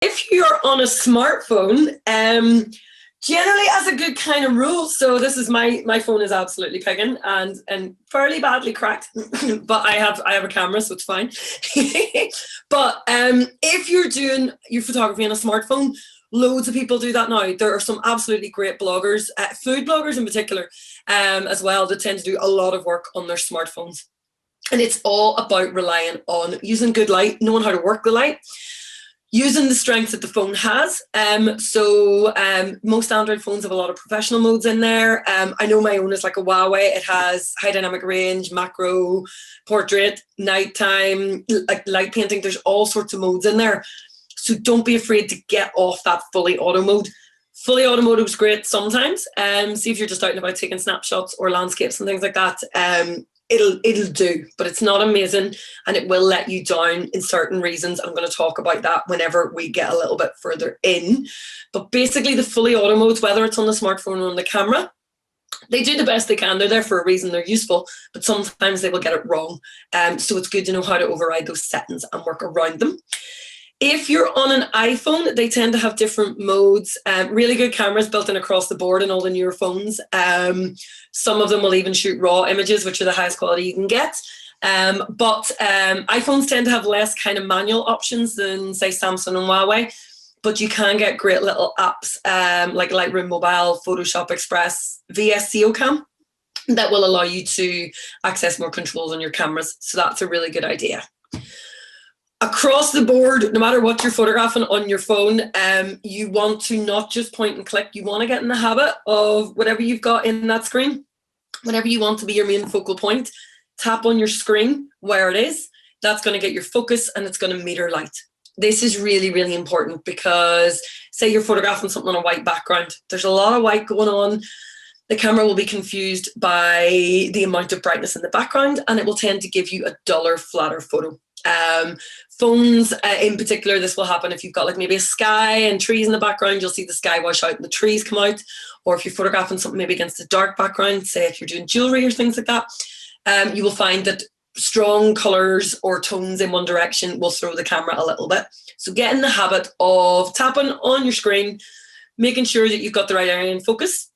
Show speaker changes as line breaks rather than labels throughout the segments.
If you're on a smartphone, generally as a good kind of rule, so this is my phone is absolutely pigging and fairly badly cracked, but I have a camera, so it's fine. But if you're doing your photography on a smartphone, loads of people do that now. There are some absolutely great bloggers, food bloggers in particular, as well, that tend to do a lot of work on their smartphones. And it's all about relying on using good light, knowing how to work the light, using the strengths that the phone has. Most Android phones have a lot of professional modes in there. I know my own is like a Huawei. It has high dynamic range, macro, portrait, nighttime, like light painting. There's all sorts of modes in there. So don't be afraid to get off that fully auto mode. Fully auto mode is great sometimes. See if you're just out and about taking snapshots or landscapes and things like that. It'll do, but it's not amazing, and it will let you down in certain reasons. I'm going to talk about that whenever we get a little bit further in. But basically the fully auto modes, whether it's on the smartphone or on the camera, they do the best they can. They're there for a reason. They're useful, but sometimes they will get it wrong. So it's good to know how to override those settings and work around them. If you're on an iPhone, they tend to have different modes. Really good cameras built in across the board in all the newer phones. Some of them will even shoot RAW images, which are the highest quality you can get. But iPhones tend to have less kind of manual options than, say, Samsung and Huawei. But you can get great little apps like Lightroom Mobile, Photoshop Express, VSCO Cam that will allow you to access more controls on your cameras. So that's a really good idea. Across the board, no matter what you're photographing on your phone, you want to not just point and click. You want to get in the habit of whatever you've got in that screen, whatever you want to be your main focal point, tap on your screen where it is. That's going to get your focus and it's going to meter light. This is really, really important because say you're photographing something on a white background. There's a lot of white going on. The camera will be confused by the amount of brightness in the background, and it will tend to give you a duller, flatter photo. Phones in particular, this will happen if you've got like maybe a sky and trees in the background. You'll see the sky wash out and the trees come out. Or if you're photographing something maybe against a dark background, say if you're doing jewelry or things like that, you will find that strong colors or tones in one direction will throw the camera a little bit. So get in the habit of tapping on your screen, making sure that you've got the right area in focus.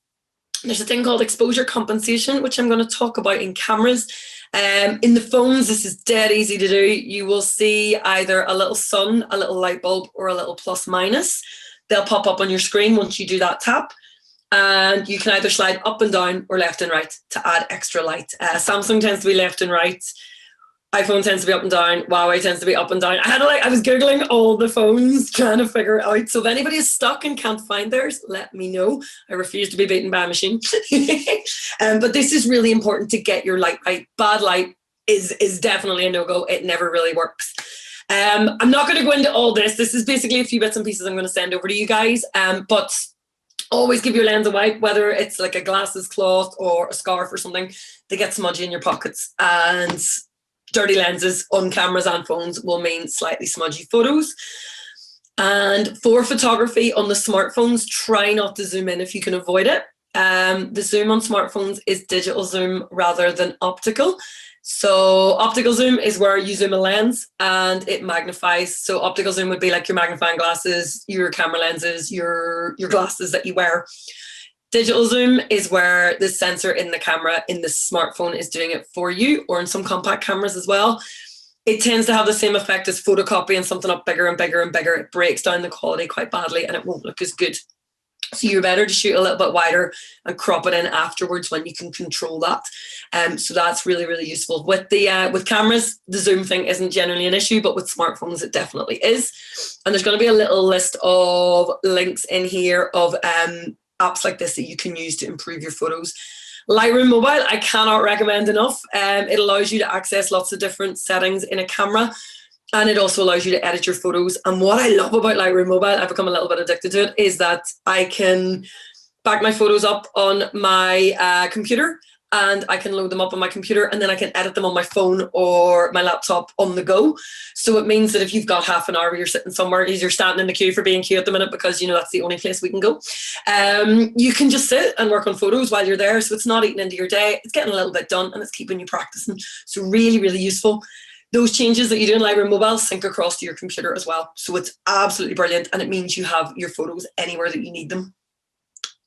There's a thing called exposure compensation, which I'm going to talk about in cameras. In the phones, this is dead easy to do. You will see either a little sun, a little light bulb, or a little plus minus. They'll pop up on your screen once you do that tap. And you can either slide up and down or left and right to add extra light. Samsung tends to be left and right. iPhone tends to be up and down. Huawei tends to be up and down. I was Googling all the phones trying to figure it out. So if anybody is stuck and can't find theirs, let me know. I refuse to be beaten by a machine. But this is really important to get your light right. Bad light is definitely a no-go. It never really works. I'm not going to go into all this. This is basically a few bits and pieces I'm going to send over to you guys. But always give your lens a wipe, whether it's like a glasses cloth or a scarf or something. They get smudgy in your pockets, and dirty lenses on cameras and phones will mean slightly smudgy photos. And for photography on the smartphones, try not to zoom in if you can avoid it. The zoom on smartphones is digital zoom rather than optical. So optical zoom is where you zoom a lens and it magnifies. So optical zoom would be like your magnifying glasses, your camera lenses, your glasses that you wear. Digital zoom is where the sensor in the camera in the smartphone is doing it for you, or in some compact cameras as well. It tends to have the same effect as photocopying something up bigger and bigger and bigger. It breaks down the quality quite badly and it won't look as good. So you're better to shoot a little bit wider and crop it in afterwards when you can control that. So that's really, really useful. With cameras, the zoom thing isn't generally an issue, but with smartphones, it definitely is. And there's going to be a little list of links in here of apps like this that you can use to improve your photos. Lightroom Mobile, I cannot recommend enough. It allows you to access lots of different settings in a camera, and it also allows you to edit your photos. And what I love about Lightroom Mobile, I've become a little bit addicted to it, is that I can back my photos up on my computer, and I can load them up on my computer, and then I can edit them on my phone or my laptop on the go. So it means that if you've got half an hour where you're sitting somewhere, you're standing in the queue for B&Q at the minute because, you know, that's the only place we can go. You can just sit and work on photos while you're there. So it's not eating into your day. It's getting a little bit done and it's keeping you practicing. So really, really useful. those changes that you do in Lightroom Mobile sync across to your computer as well. So it's absolutely brilliant, and it means you have your photos anywhere that you need them.